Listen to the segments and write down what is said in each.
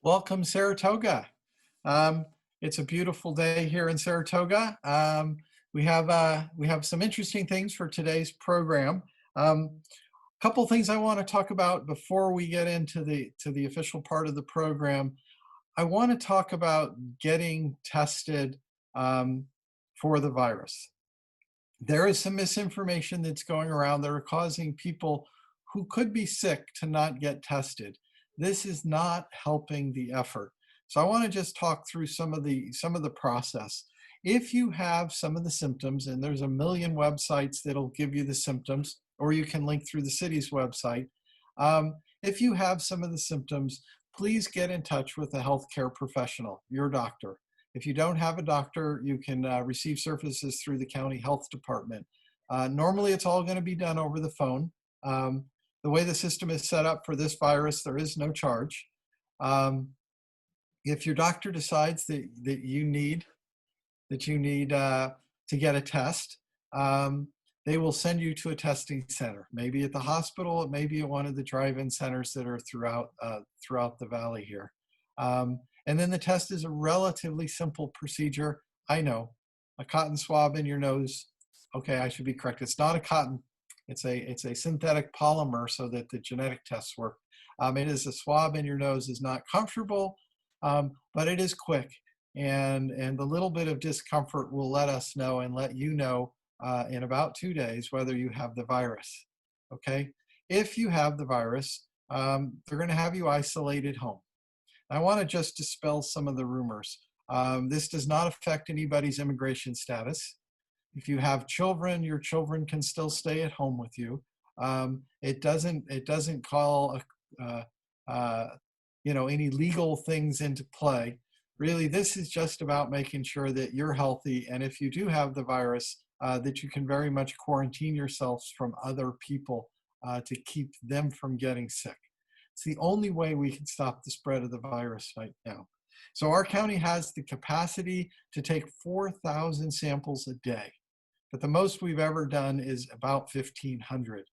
Welcome, Saratoga. Um, it's a beautiful day here in Saratoga. We have some interesting things for today's program. Couple things I want to talk about before we get into the official part of the program. I want to talk about getting tested um, for the virus. There is some misinformation that's going around that are causing people who could be sick to not get tested. This is not helping the effort. So I want to just talk through some of the process. If you have some of the symptoms, and there's a million websites that'll give you the symptoms, or you can link through the city's website. If you have some of the symptoms, please get in touch with a healthcare professional, your doctor. If you don't have a doctor, you can receive services through the county health department. Normally, it's all going to be done over the phone. The way the system is set up for this virus, there is no charge. If your doctor decides that you need to get a test, they will send you to a testing center, maybe at the hospital, maybe at one of the drive-in centers that are throughout the valley here. And then the test is a relatively simple procedure. I know, a cotton swab in your nose. Okay, I should be correct. It's not a cotton. It's a synthetic polymer so that the genetic tests work. It is a swab in your nose is not comfortable, but it is quick. And the little bit of discomfort will let us know and let you know in about 2 days whether you have the virus. Okay? If you have the virus, they're going to have you isolated home. I want to just dispel some of the rumors. This does not affect anybody's immigration status. If you have children, your children can still stay at home with you. It doesn't call any legal things into play. Really, this is just about making sure that you're healthy, and if you do have the virus, that you can very much quarantine yourselves from other people to keep them from getting sick. It's the only way we can stop the spread of the virus right now. So our county has the capacity to take 4,000 samples a day, but the most we've ever done is about 1,500.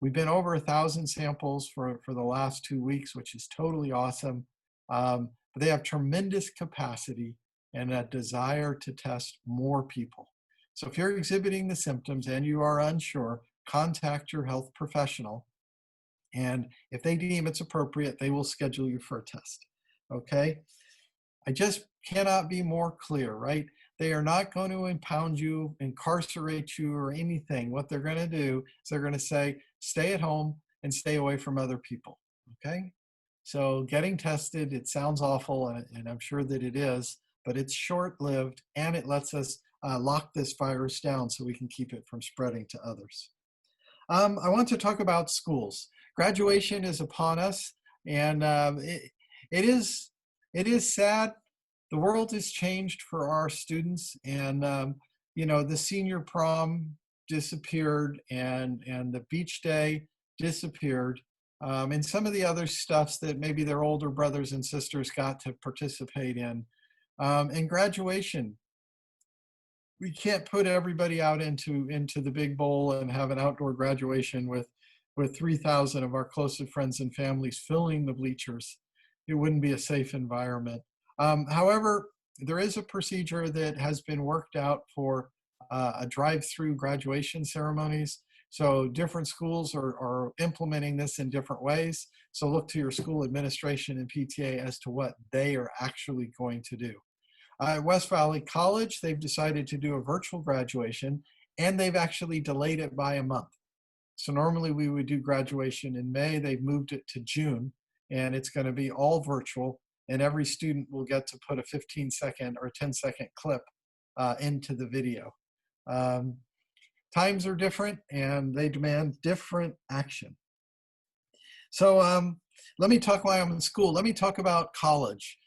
We've been over 1,000 samples for the last 2 weeks, which is totally awesome. But they have tremendous capacity and a desire to test more people. So if you're exhibiting the symptoms and you are unsure, contact your health professional. And if they deem it's appropriate, they will schedule you for a test. Okay? I just cannot be more clear, right? They are not going to impound you, incarcerate you, or anything. What they're going to do is they're going to say, stay at home and stay away from other people. Okay? So getting tested, it sounds awful, and I'm sure that it is, but it's short-lived, and it lets us lock this virus down so we can keep it from spreading to others. I want to talk about schools. Graduation is upon us, and it is sad. The world has changed for our students, and the senior prom disappeared, and the beach day disappeared, and some of the other stuffs that maybe their older brothers and sisters got to participate in. And graduation, we can't put everybody out into the big bowl and have an outdoor graduation with 3,000 of our closest friends and families filling the bleachers. It wouldn't be a safe environment. However, there is a procedure that has been worked out for a drive-through graduation ceremonies. So different schools are implementing this in different ways. So look to your school administration and PTA as to what they are actually going to do. At West Valley College, they've decided to do a virtual graduation, and they've actually delayed it by a month. So normally we would do graduation in May. They've moved it to June, and it's going to be all virtual, and every student will get to put a 15-second or 10-second clip into the video. Times are different, and they demand different action. So let me talk while I'm in school. Let me talk about college.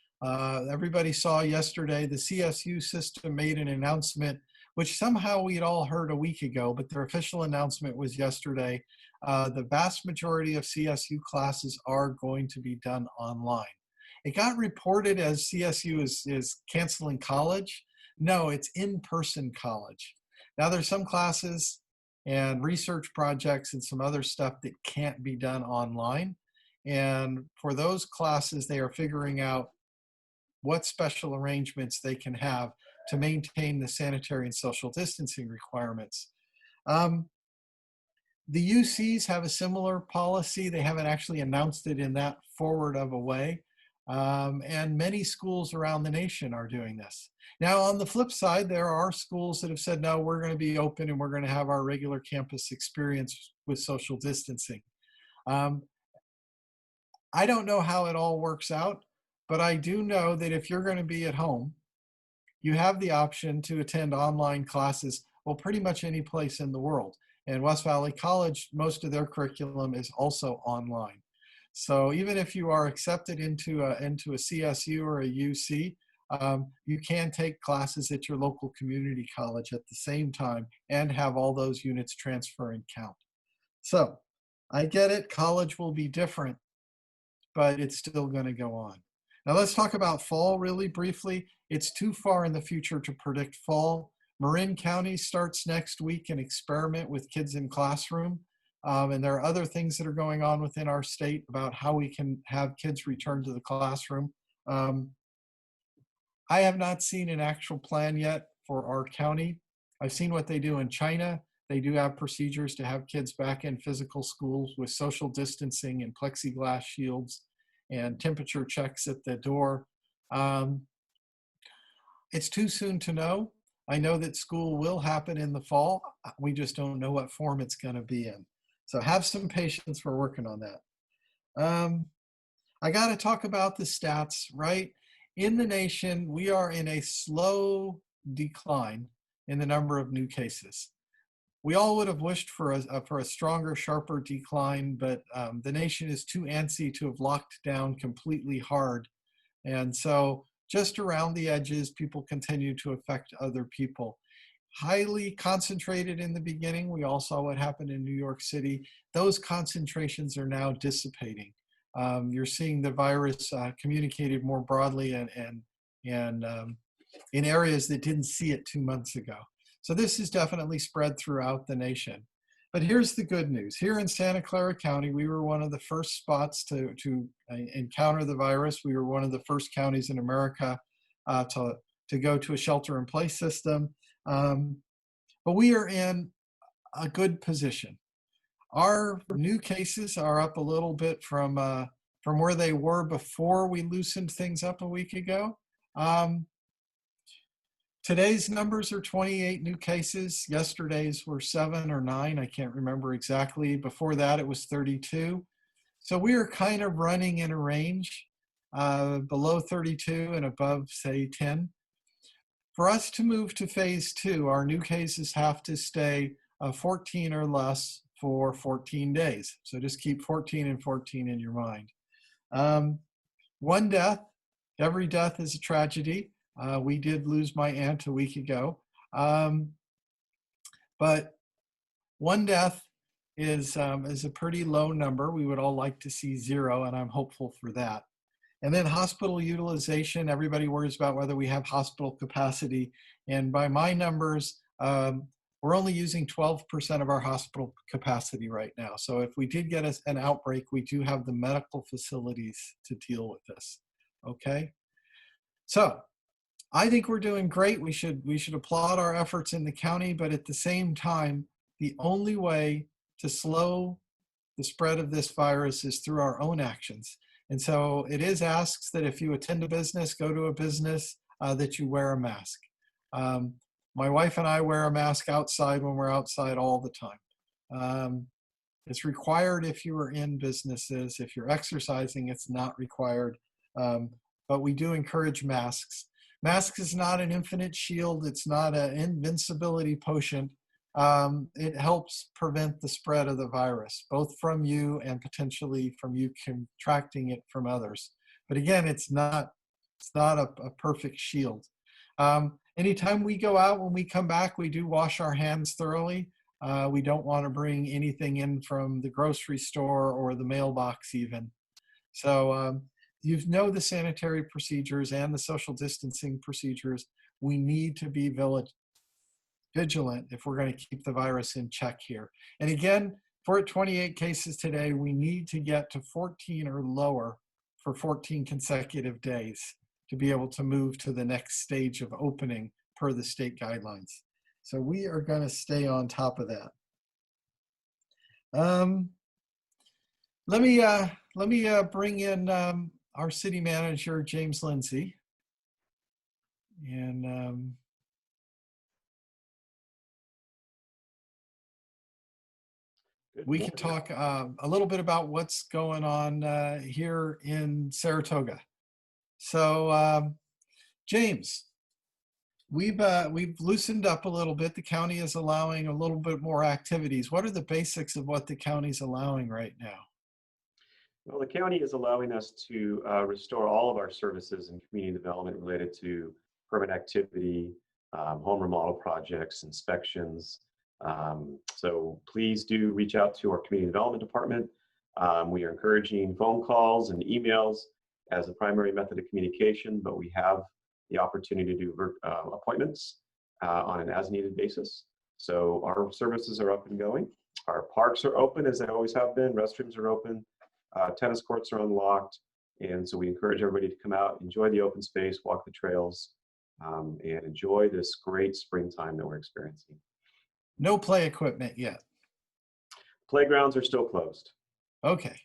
Everybody saw yesterday the CSU system made an announcement, which somehow we had all heard a week ago, but their official announcement was yesterday. The vast majority of CSU classes are going to be done online. It got reported as CSU is canceling college. No, it's in-person college. Now there's some classes and research projects and some other stuff that can't be done online. And for those classes, they are figuring out what special arrangements they can have to maintain the sanitary and social distancing requirements. The UCs have a similar policy. They haven't actually announced it in that forward of a way. And many schools around the nation are doing this. Now, on the flip side, there are schools that have said, no, we're going to be open and we're going to have our regular campus experience with social distancing. I don't know how it all works out, but I do know that if you're going to be at home, you have the option to attend online classes, well, pretty much any place in the world. And West Valley College, most of their curriculum is also online. So even if you are accepted into a CSU or a UC, you can take classes at your local community college at the same time and have all those units transfer and count. So I get it, college will be different, but it's still going to go on. Now let's talk about fall really briefly. It's too far in the future to predict fall. Marin County starts next week an experiment with kids in classroom. And there are other things that are going on within our state about how we can have kids return to the classroom. I have not seen an actual plan yet for our county. I've seen what they do in China. They do have procedures to have kids back in physical schools with social distancing and plexiglass shields and temperature checks at the door. It's too soon to know. I know that school will happen in the fall. We just don't know what form it's going to be in. So have some patience. We're working on that. I got to talk about the stats, right? In the nation, we are in a slow decline in the number of new cases. We all would have wished for a stronger, sharper decline, but the nation is too antsy to have locked down completely hard. And so just around the edges, people continue to affect other people. Highly concentrated in the beginning. We all saw what happened in New York City. Those concentrations are now dissipating. You're seeing the virus communicated more broadly and in areas that didn't see it 2 months ago. So this is definitely spread throughout the nation. But here's the good news. Here in Santa Clara County, we were one of the first spots to encounter the virus. We were one of the first counties in America to go to a shelter-in-place system. But we are in a good position. Our new cases are up a little bit from where they were before we loosened things up a week ago. Today's numbers are 28 new cases. Yesterday's were 7 or 9. I can't remember exactly. Before that, it was 32. So we are kind of running in a range below 32 and above, say, 10. For us to move to phase 2, our new cases have to stay 14 or less for 14 days. So just keep 14 and 14 in your mind. One death. Every death is a tragedy. We did lose my aunt a week ago. But one death is a pretty low number. We would all like to see 0, and I'm hopeful for that. And then hospital utilization, everybody worries about whether we have hospital capacity. And by my numbers, we're only using 12% of our hospital capacity right now. So if we did get an outbreak, we do have the medical facilities to deal with this, okay? So I think we're doing great. We should applaud our efforts in the county, but at the same time, the only way to slow the spread of this virus is through our own actions. And so it is asked that if you attend a business, go to a business, that you wear a mask. My wife and I wear a mask outside when we're outside all the time. It's required if you are in businesses. If you're exercising, it's not required. But we do encourage masks. Mask is not an infinite shield. It's not an invincibility potion. It helps prevent the spread of the virus, both from you and potentially from you contracting it from others. But again, it's not a perfect shield. Anytime we go out, when we come back, we do wash our hands thoroughly. We don't want to bring anything in from the grocery store or the mailbox even. So you know the sanitary procedures and the social distancing procedures. We need to be vigilant if we're going to keep the virus in check here. And again, for 28 cases today, we need to get to 14 or lower for 14 consecutive days to be able to move to the next stage of opening per the state guidelines. So we are going to stay on top of that. Let me bring in our city manager, James Lindsay. And we can talk a little bit about what's going on here in Saratoga. So, James, we've loosened up a little bit. The county is allowing a little bit more activities. What are the basics of what the county's allowing right now? Well, the county is allowing us to restore all of our services and community development related to permit activity, home remodel projects, inspections. So please do reach out to our community development department. We are encouraging phone calls and emails as a primary method of communication, but we have the opportunity to do appointments on an as-needed basis. So our services are up and going. Our parks are open as they always have been. Restrooms are open. Tennis courts are unlocked. And so we encourage everybody to come out, enjoy the open space, walk the trails, and enjoy this great springtime that we're experiencing. No play equipment yet. Playgrounds are still closed. Okay.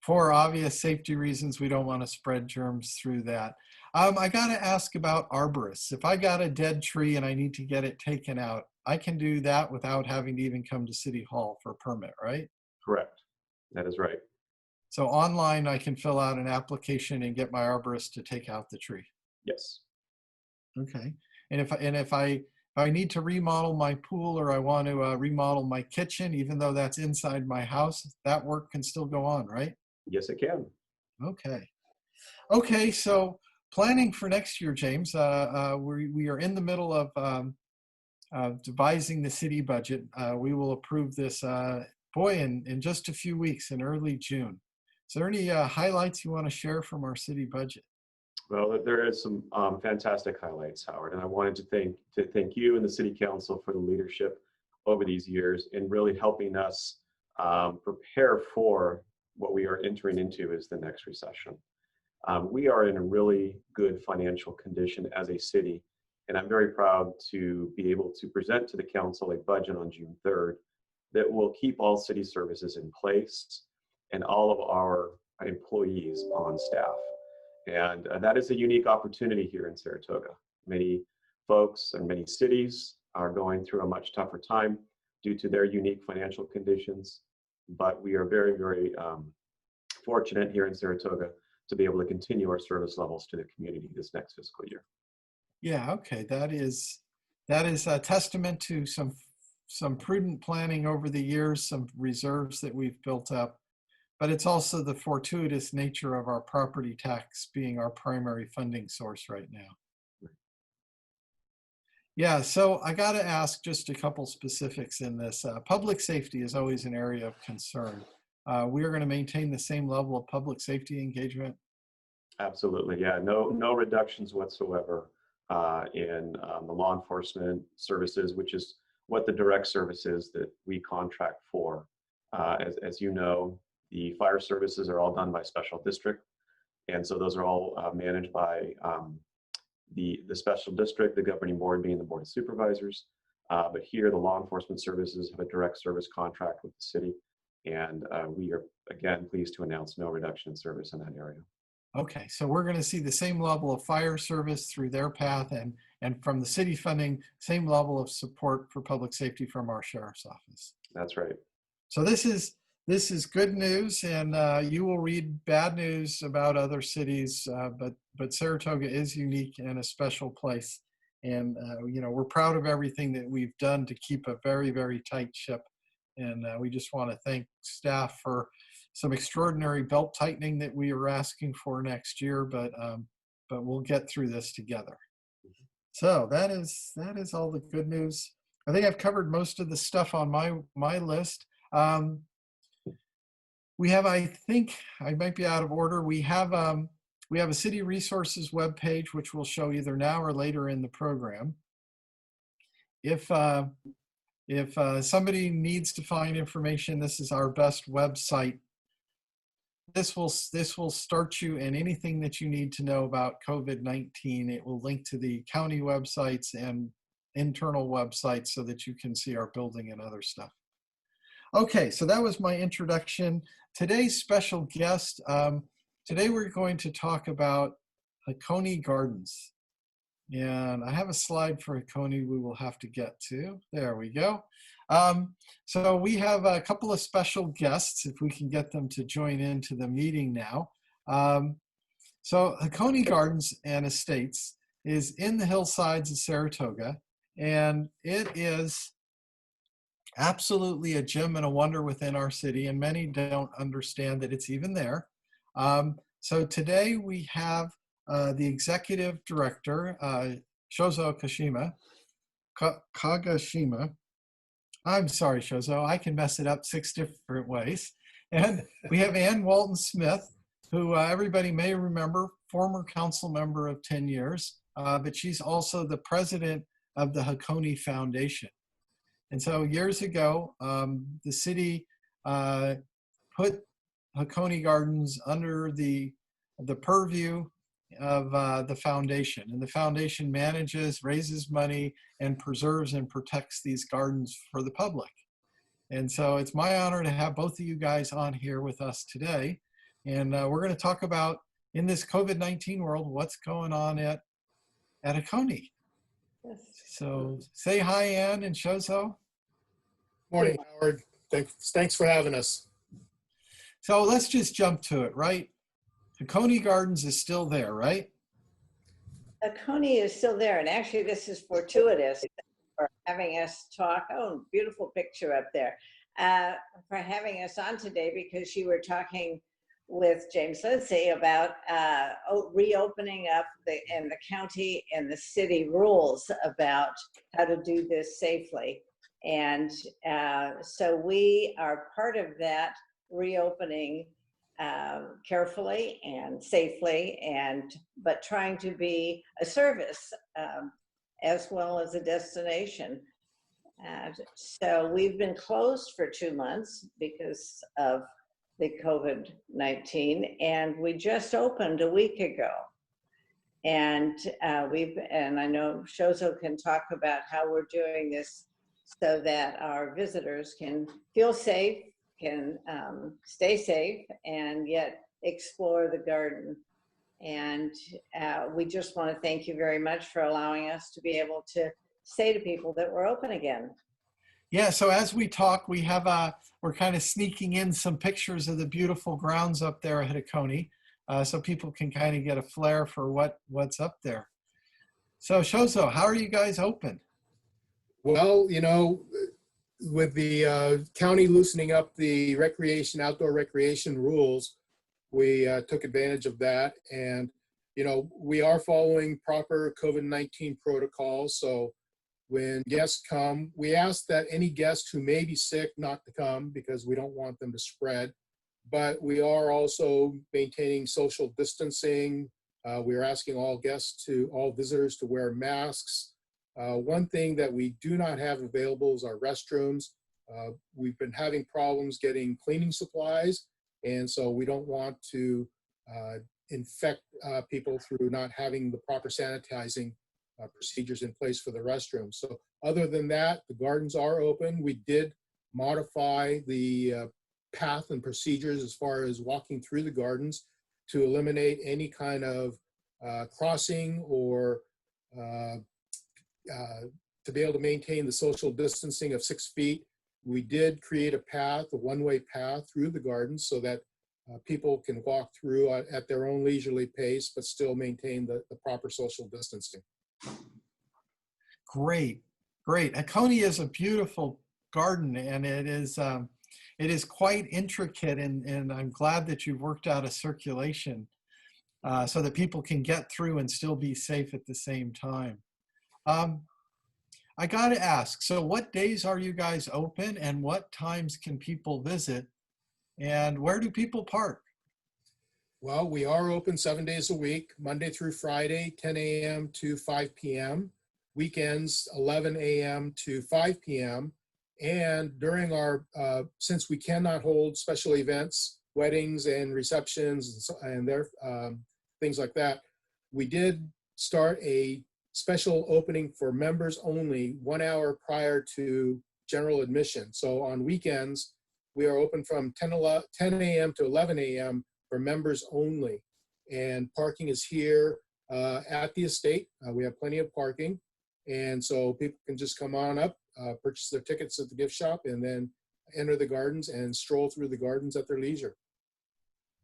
For obvious safety reasons, we don't want to spread germs through that. I got to ask about arborists. If I got a dead tree and I need to get it taken out, I can do that without having to even come to City Hall for a permit, right? Correct. That is right. So online, I can fill out an application and get my arborist to take out the tree. Yes. Okay. And if I need to remodel my pool, or I want to remodel my kitchen, even though that's inside my house, that work can still go on, right? Yes, it can. Okay. Okay. So planning for next year, James, we are in the middle of devising the city budget. We will approve this, in just a few weeks, in early June. Is there any highlights you want to share from our city budget? Well, there is some fantastic highlights, Howard, and I wanted to thank you and the City Council for the leadership over these years in really helping us prepare for what we are entering into as the next recession. We are in a really good financial condition as a city, and I'm very proud to be able to present to the Council a budget on June 3rd that will keep all city services in place and all of our employees on staff. And that is a unique opportunity here in Saratoga. Many folks and many cities are going through a much tougher time due to their unique financial conditions, but we are very, very fortunate here in Saratoga to be able to continue our service levels to the community this next fiscal year. Yeah, okay, that is a testament to some prudent planning over the years, some reserves that we've built up. But it's also the fortuitous nature of our property tax being our primary funding source right now. Yeah, so I got to ask just a couple specifics in this. Public safety is always an area of concern. We are going to maintain the same level of public safety engagement? Absolutely, yeah. No reductions whatsoever in the law enforcement services, which is what the direct service is that we contract for. As you know, the fire services are all done by special district. And so those are all managed by the special district, the governing board being the Board of Supervisors. But here, the law enforcement services have a direct service contract with the city. And we are, again, pleased to announce no reduction in service in that area. Okay, so we're going to see the same level of fire service through their path, and from the city funding, same level of support for public safety from our sheriff's office. That's right. So this is good news, and you will read bad news about other cities, but Saratoga is unique and a special place. And we're proud of everything that we've done to keep a very, very tight ship. And we just want to thank staff for some extraordinary belt tightening that we are asking for next year, but we'll get through this together. So that is all the good news. I think I've covered most of the stuff on my list. We have, I think I might be out of order. We have a city resources webpage, which we'll show either now or later in the program. If somebody needs to find information, this is our best website this will start you in anything that you need to know about COVID-19. It will link to the county websites and internal websites so that you can see our building and other stuff. Okay, so that was my introduction. Today's special guest, today we're going to talk about Hakone Gardens. And I have a slide for Hakone we will have to get to. There we go. So we have a couple of special guests, if we can get them to join into the meeting now. So Hakone Gardens and Estates is in the hillsides of Saratoga, and it is absolutely a gem and a wonder within our city, and many don't understand that it's even there. So today we have the Executive Director, Shozo Kagoshima. I'm sorry, Shozo, I can mess it up 6 different ways. And we have Waltonsmith, who everybody may remember, former council member of 10 years, but she's also the president of the Hakone Foundation. And so years ago, the city put Hakone Gardens under the purview of the foundation. And the foundation manages, raises money, and preserves and protects these gardens for the public. And so it's my honor to have both of you guys on here with us today. And we're going to talk about, in this COVID-19 world, what's going on at Hakone. Yes. So say hi, Ann and Shozo. Morning, Howard. Thanks for having us. So let's just jump to it, right? Hakone Gardens is still there, right? Hakone is still there, and actually this is fortuitous for having us talk. Oh, beautiful picture up there. For having us on today, because you were talking with James Lindsay about reopening up in the county and the city rules about how to do this safely. And so we are part of that reopening carefully and safely, but trying to be a service as well as a destination. So we've been closed for 2 months because of the COVID-19, and we just opened a week ago. And I know Shozo can talk about how we're doing this so that our visitors can feel safe, can stay safe, and yet explore the garden. And we just want to thank you very much for allowing us to be able to say to people that we're open again. Yeah, so as we talk, we're kind of sneaking in some pictures of the beautiful grounds up there at Hakone, so people can kind of get a flair for what's up there. So Shozo, how are you guys open? Well, you know, with the county loosening up the outdoor recreation rules, we took advantage of that. And, you know, we are following proper COVID-19 protocols. So when guests come, we ask that any guest who may be sick not to come because we don't want them to spread. But we are also maintaining social distancing. We are asking all visitors to wear masks. One thing that we do not have available is our restrooms. We've been having problems getting cleaning supplies, and so we don't want to infect people through not having the proper sanitizing procedures in place for the restrooms. So other than that, the gardens are open. We did modify the path and procedures as far as walking through the gardens to eliminate any kind of crossing or to be able to maintain the social distancing of 6 feet. We did create a path, a one-way path through the gardens so that people can walk through at their own leisurely pace, but still maintain the proper social distancing. Great, great. Hakone is a beautiful garden, and it is quite intricate, and I'm glad that you've worked out a circulation so that people can get through and still be safe at the same time. I got to ask, so what days are you guys open, and what times can people visit, and where do people park? Well, we are open 7 days a week, Monday through Friday, 10 a.m. to 5 p.m., weekends 11 a.m. to 5 p.m. And during our, since we cannot hold special events weddings and receptions and their things like that. We did start a special opening for members only 1 hour prior to general admission. So on weekends, we are open from 10 a.m. to 11 a.m. for members only. And parking is here at the estate. We have plenty of parking. And so people can just come on up, purchase their tickets at the gift shop, and then enter the gardens and stroll through the gardens at their leisure.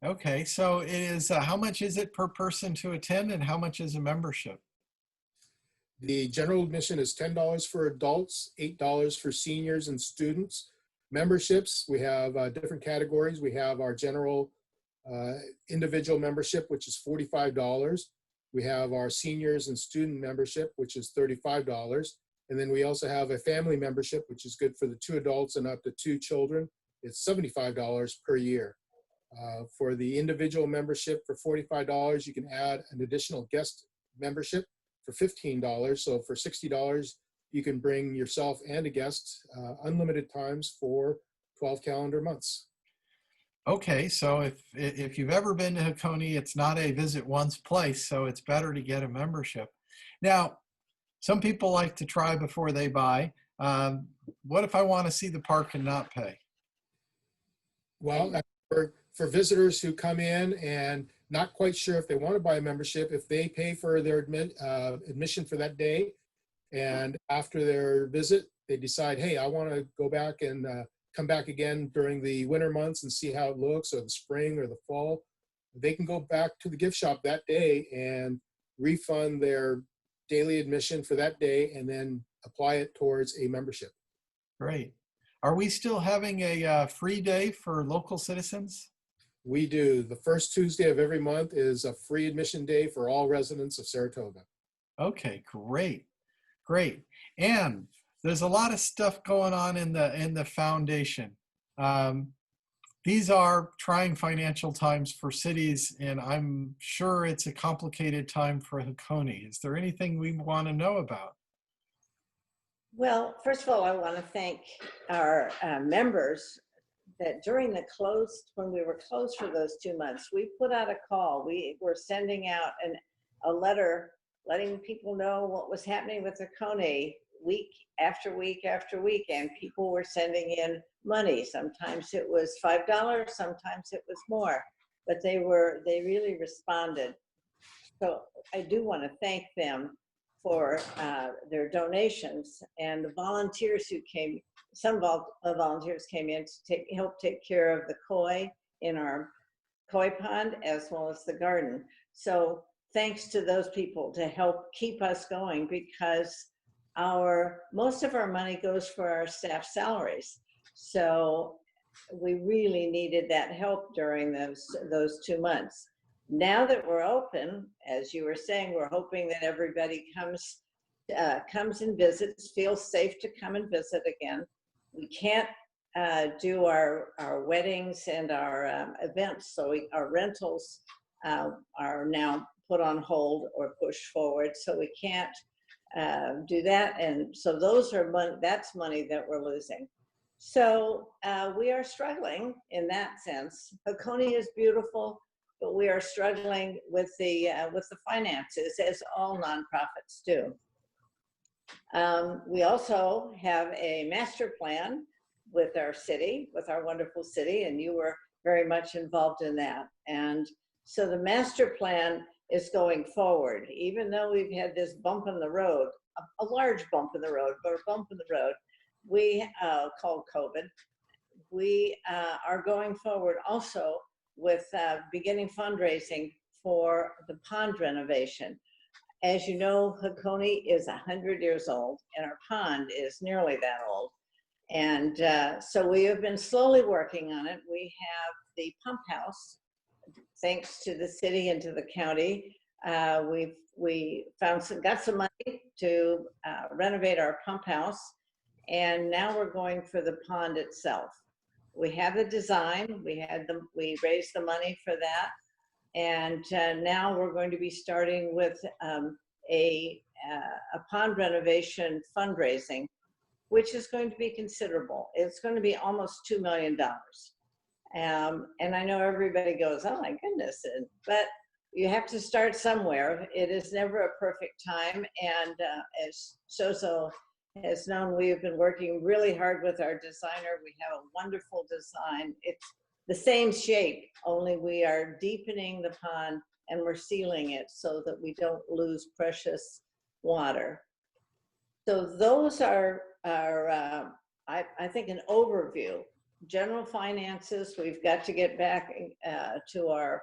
Okay, so it is, how much is it per person to attend and how much is a membership? The general admission is $10 for adults, $8 for seniors and students. Memberships, we have different categories. We have our general individual membership, which is $45. We have our seniors and student membership, which is $35. And then we also have a family membership, which is good for the 2 adults and up to 2 children. It's $75 per year. For the individual membership for $45, you can add an additional guest membership for $15. So for $60, you can bring yourself and a guest unlimited times for 12 calendar months. Okay, so if you've ever been to Hakone, it's not a visit once place, so it's better to get a membership. Now, some people like to try before they buy. What if I want to see the park and not pay? Well, for visitors who come in and not quite sure if they want to buy a membership, if they pay for their admission for that day, and after their visit, they decide, hey, I want to go back and come back again during the winter months and see how it looks, or the spring or the fall, they can go back to the gift shop that day and refund their daily admission for that day and then apply it towards a membership. Great. Are we still having a free day for local citizens? We do. The first Tuesday of every month is a free admission day for all residents of Saratoga. Okay, great, great. And there's a lot of stuff going on in the foundation. These are trying financial times for cities, and I'm sure it's a complicated time for Hakone. Is there anything we want to know about? Well, first of all, I want to thank our members that during the when we were closed for those 2 months, we put out a call. We were sending out a letter letting people know what was happening with Hakone week after week after week, and people were sending in money. Sometimes it was $5, sometimes it was more, but they really responded. So I do want to thank them for their donations, and the volunteers who came. Some volunteers came in to help take care of the koi in our koi pond as well as the garden. So thanks to those people to help keep us going, because most of our money goes for our staff salaries. So we really needed that help during those 2 months. Now that we're open, as you were saying, we're hoping that everybody comes and visits, feels safe to come and visit again. We can't do our weddings and our events, so our rentals are now put on hold or pushed forward, so we can't do that. And so that's money that we're losing. So we are struggling in that sense. Hakone is beautiful, but we are struggling with the finances, as all nonprofits do. We also have a master plan with our city, with our wonderful city, and you were very much involved in that. And so the master plan is going forward, even though we've had this bump in the road, a large bump in the road, but a bump in the road, we called COVID. We are going forward also with beginning fundraising for the pond renovation. As you know, Hakone is 100 years old, and our pond is nearly that old. And so we have been slowly working on it. We have the pump house, thanks to the city and to the county. We got some money to renovate our pump house, and now we're going for the pond itself. We have the design. We raised the money for that. And now we're going to be starting with a pond renovation fundraising, which is going to be considerable. It's going to be almost $2 million. And I know everybody goes, oh my goodness, but you have to start somewhere. It is never a perfect time. And as Shozo has known, we have been working really hard with our designer. We have a wonderful design. It's the same shape, only we are deepening the pond and we're sealing it so that we don't lose precious water. So those are I think an overview. General finances, we've got to get back to our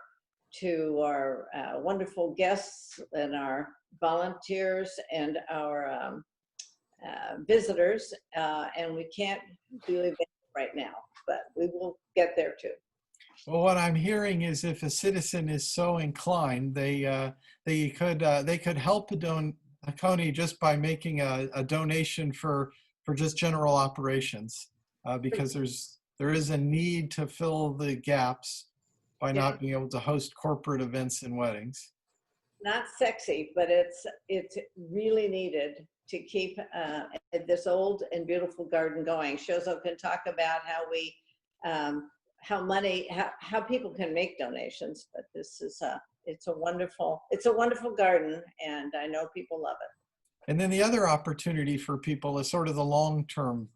wonderful guests and our volunteers and our visitors, and we can't do it right now, but we will get there too. Well, what I'm hearing is if a citizen is so inclined, they could help Hakone just by making a donation for just general operations, because there is a need to fill the gaps by not being able to host corporate events and weddings. Not sexy, but it's really needed to keep this old and beautiful garden going. Shozo can talk about how we how people can make donations, but this is it's a wonderful garden, and I know people love it. And then the other opportunity for people is sort of the long term.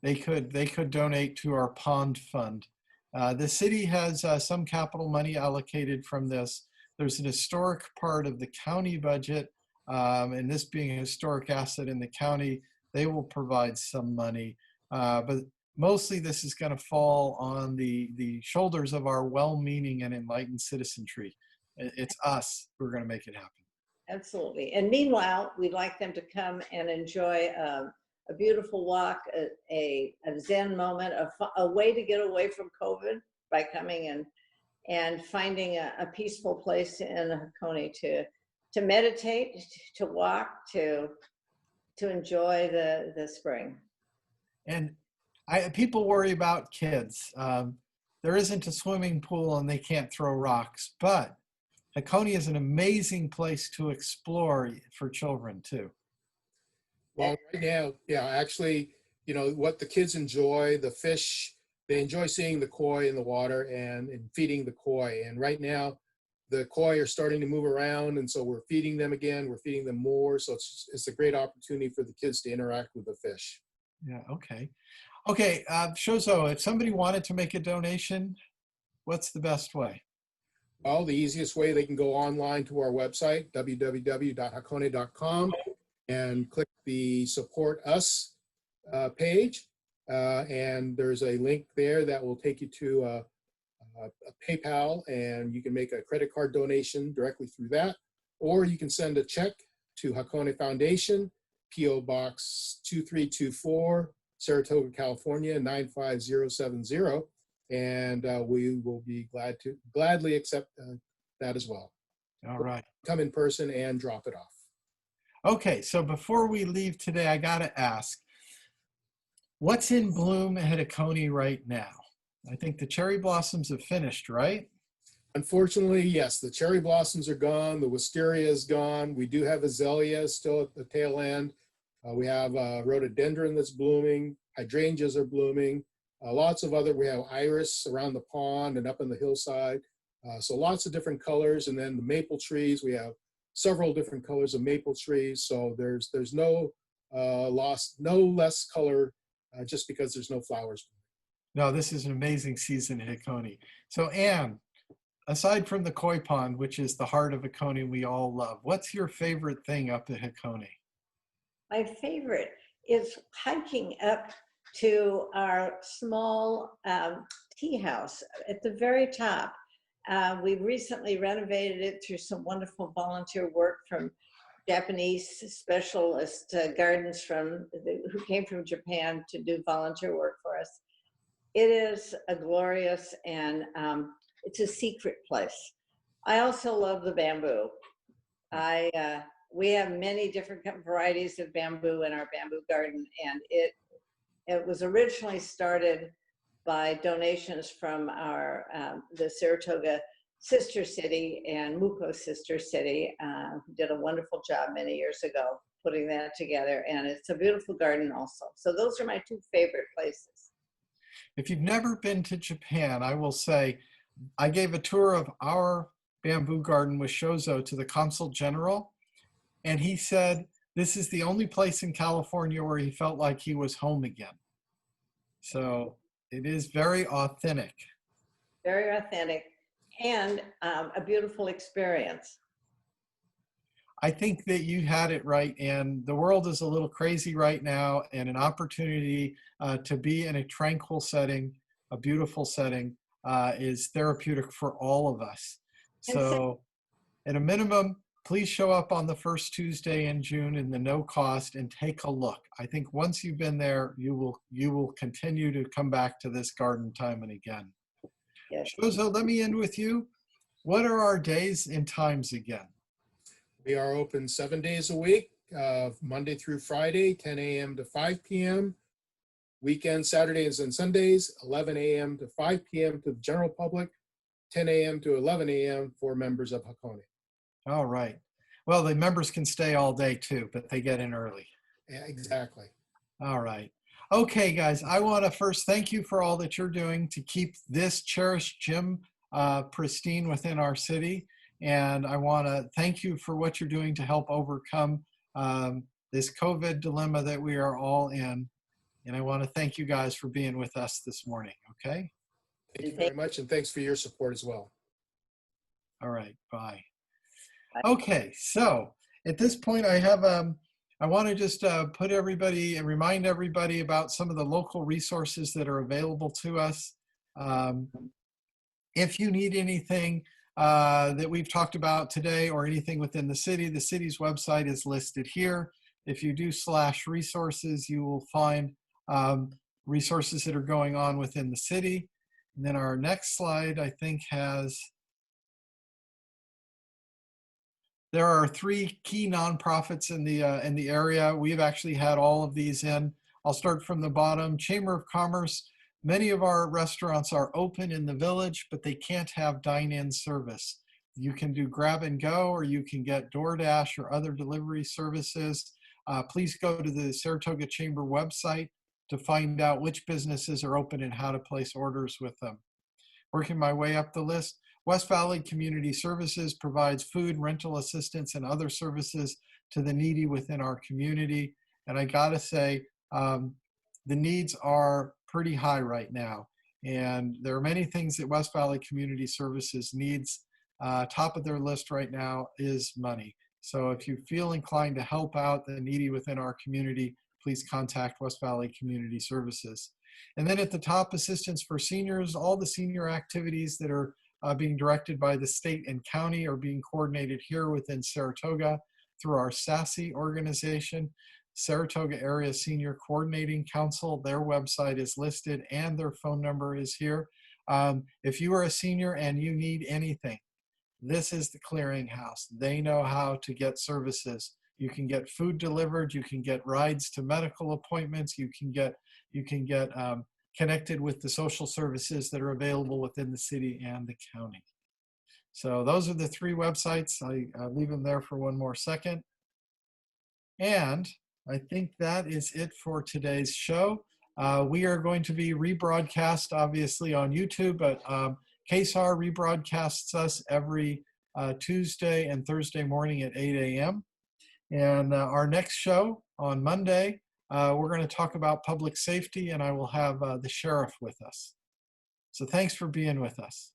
They could donate to our pond fund. The city has some capital money allocated from this. There's an historic part of the county budget, and this being a historic asset in the county, they will provide some money. But mostly this is going to fall on the shoulders of our well-meaning and enlightened citizenry. It's us who are going to make it happen. Absolutely. And meanwhile, we'd like them to come and enjoy a beautiful walk, a Zen moment, a way to get away from COVID by coming and finding a peaceful place in Hakone to meditate, to walk, to enjoy the spring. And people worry about kids. There isn't a swimming pool and they can't throw rocks, but Hakone is an amazing place to explore for children too. Well, right now, yeah, actually, what the kids enjoy, the fish, they enjoy seeing the koi in the water and feeding the koi. And right now, the koi are starting to move around, and so we're feeding them again. We're feeding them more, so it's a great opportunity for the kids to interact with the fish. Yeah. Okay. Okay. Shozo, if somebody wanted to make a donation, what's the best way? Well, the easiest way, they can go online to our website, www.hakone.com, and click the Support Us page. And there's a link there that will take you to a PayPal, and you can make a credit card donation directly through that. Or you can send a check to Hakone Foundation, P.O. Box 2324, Saratoga, California, 95070. And we will be gladly accept that as well. All right. Come in person and drop it off. Okay, so before we leave today, I got to ask, what's in bloom at Hakone right now? I think the cherry blossoms have finished, right? Unfortunately, yes, the cherry blossoms are gone. The wisteria is gone. We do have azaleas still at the tail end. We have rhododendron that's blooming. Hydrangeas are blooming. Lots of we have iris around the pond and up in the hillside. So lots of different colors. And then the maple trees, we have several different colors of maple trees. So there's no less color just because there's no flowers. No, this is an amazing season at Hakone. So Anne, aside from the koi pond, which is the heart of Hakone we all love, what's your favorite thing up at Hakone? My favorite is hiking up to our small tea house at the very top. We recently renovated it through some wonderful volunteer work from Japanese specialist gardens who came from Japan to do volunteer work for us. It is a glorious and it's a secret place. I also love the bamboo. We have many different varieties of bamboo in our bamboo garden, and it was originally started by donations from the Saratoga sister city and Muko sister city, who did a wonderful job many years ago putting that together. And it's a beautiful garden also. So those are my two favorite places. If you've never been to Japan, I will say, I gave a tour of our bamboo garden with Shozo to the consul general, and he said this is the only place in California where he felt like he was home again. So it is very authentic. Very authentic and a beautiful experience. I think that you had it right, and the world is a little crazy right now, and an opportunity to be in a tranquil setting, a beautiful setting, is therapeutic for all of us. So at a minimum, please show up on the first Tuesday in June in the no cost and take a look. I think once you've been there, you will continue to come back to this garden time and again. Yes. Shozo, let me end with you. What are our days and times again? We are open 7 days a week, Monday through Friday, 10 a.m. to 5 p.m. Weekends, Saturdays and Sundays, 11 a.m. to 5 p.m. to the general public, 10 a.m. to 11 a.m. for members of Hakone. All right. Well, the members can stay all day too, but they get in early. Yeah, exactly. All right. Okay, guys, I want to first thank you for all that you're doing to keep this cherished gym pristine within our city. And I want to thank you for what you're doing to help overcome this COVID dilemma that we are all in. And I want to thank you guys for being with us this morning, okay? Thank you very much, and thanks for your support as well. All right, bye. Okay, so at this point I want to just put everybody and remind everybody about some of the local resources that are available to us. If you need anything that we've talked about today or anything within the city's website is listed here. If you do /resources, you will find resources that are going on within the city. And then our next slide, I think, there are 3 key nonprofits in the area. We've actually had all of these in. I'll start from the bottom. Chamber of Commerce. Many of our restaurants are open in the village, but they can't have dine-in service. You can do grab and go, or you can get DoorDash or other delivery services. Please go to the Saratoga Chamber website to find out which businesses are open and how to place orders with them. Working my way up the list, West Valley Community Services provides food, rental assistance, and other services to the needy within our community. And I gotta say, the needs are pretty high right now. And there are many things that West Valley Community Services needs. Top of their list right now is money. So if you feel inclined to help out the needy within our community, please contact West Valley Community Services. And then at the top, assistance for seniors. All the senior activities that are being directed by the state and county are being coordinated here within Saratoga through our SASE organization, Saratoga Area Senior Coordinating Council. Their website is listed and their phone number is here. If you are a senior and you need anything, this is the clearinghouse. They know how to get services. You can get food delivered. You can get rides to medical appointments. You can get connected with the social services that are available within the city and the county. So those are the 3 websites. I leave them there for one more second. And I think that is it for today's show. We are going to be rebroadcast, obviously, on YouTube, but KSAR rebroadcasts us every Tuesday and Thursday morning at 8 a.m. And our next show on Monday, we're going to talk about public safety, and I will have the sheriff with us. So thanks for being with us.